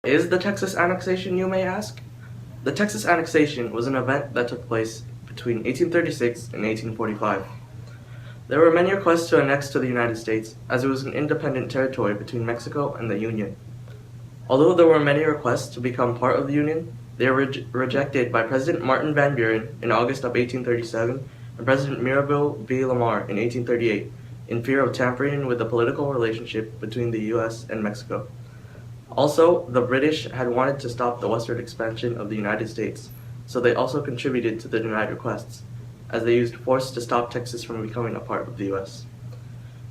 Is the Texas Annexation, you may ask? The Texas Annexation was an event that took place between 1836 and 1845. There were many requests to annex to the United States, as it was an independent territory between Mexico and the Union. Although there were many requests to become part of the Union, they were rejected by President Martin Van Buren in August of 1837 and President Mirabeau V. Lamar in 1838 in fear of tampering with the political relationship between the U.S. and Mexico. Also, the British had wanted to stop the westward expansion of the United States, so they also contributed to the denied requests, as they used force to stop Texas from becoming a part of the U.S.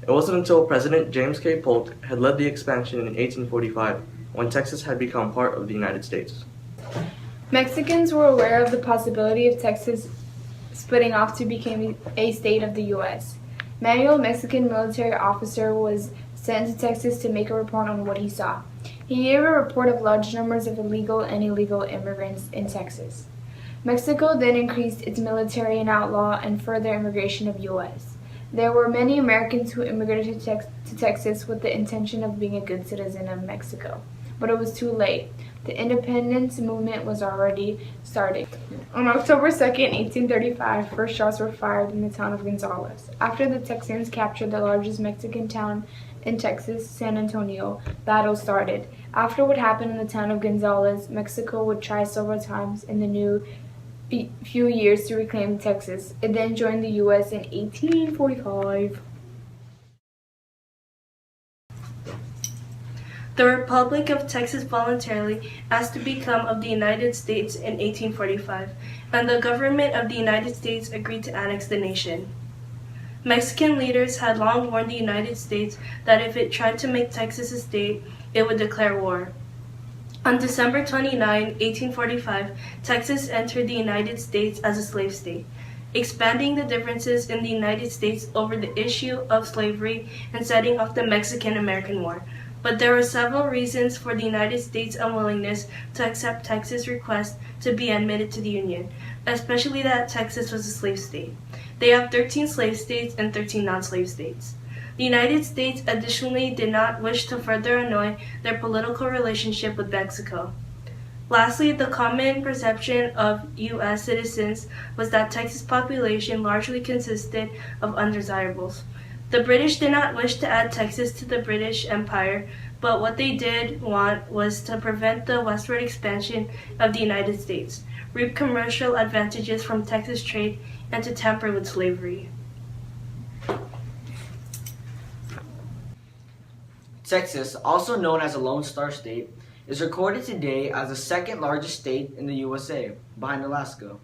It wasn't until President James K. Polk had led the expansion in 1845 when Texas had become part of the United States. Mexicans were aware of the possibility of Texas splitting off to become a state of the U.S. Manuel, Mexican military officer, was sent to Texas to make a report on what he saw. He gave a report of large numbers of illegal and illegal immigrants in Texas. Mexico then increased its military and outlawed and further immigration of U.S. There were many Americans who immigrated to Texas with the intention of being a good citizen of Mexico, but it was too late. The independence movement was already starting. On October 2nd, 1835, first shots were fired in the town of Gonzales. After the Texans captured the largest Mexican town in Texas, San Antonio, battle started. After what happened in the town of Gonzales, Mexico would try several times in the new few years to reclaim Texas. It then joined the U.S. in 1845. The Republic of Texas voluntarily asked to become of the United States in 1845, and the government of the United States agreed to annex the nation. Mexican leaders had long warned the United States that if it tried to make Texas a state, it would declare war. On December 29, 1845, Texas entered the United States as a slave state, expanding the differences in the United States over the issue of slavery and setting off the Mexican-American War. But there were several reasons for the United States' unwillingness to accept Texas' request to be admitted to the Union, especially that Texas was a slave state. They have 13 slave states and 13 non-slave states. The United States additionally did not wish to further annoy their political relationship with Mexico. Lastly, the common perception of U.S. citizens was that Texas' population largely consisted of undesirables. The British did not wish to add Texas to the British Empire, but what they did want was to prevent the westward expansion of the United States, reap commercial advantages from Texas trade, and to tamper with slavery. Texas, also known as a Lone Star State, is recorded today as the second largest state in the USA, behind Alaska.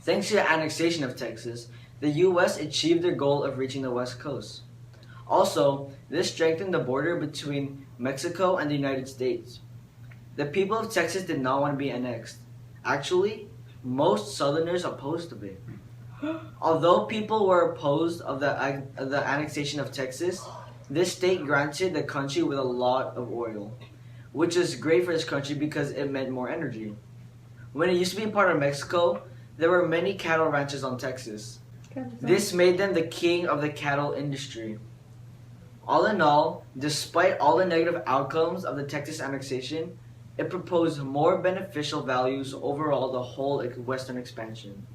Thanks to the annexation of Texas, the U.S. achieved their goal of reaching the West Coast. Also, this strengthened the border between Mexico and the United States. The people of Texas did not want to be annexed. Actually, most Southerners opposed of it. Although people were opposed of the annexation of Texas, this state granted the country with a lot of oil, which is great for this country because it meant more energy. When it used to be part of Mexico, there were many cattle ranches on Texas. This made them the king of the cattle industry. All in all, despite all the negative outcomes of the Texas annexation, it proposed more beneficial values overall the whole Western expansion.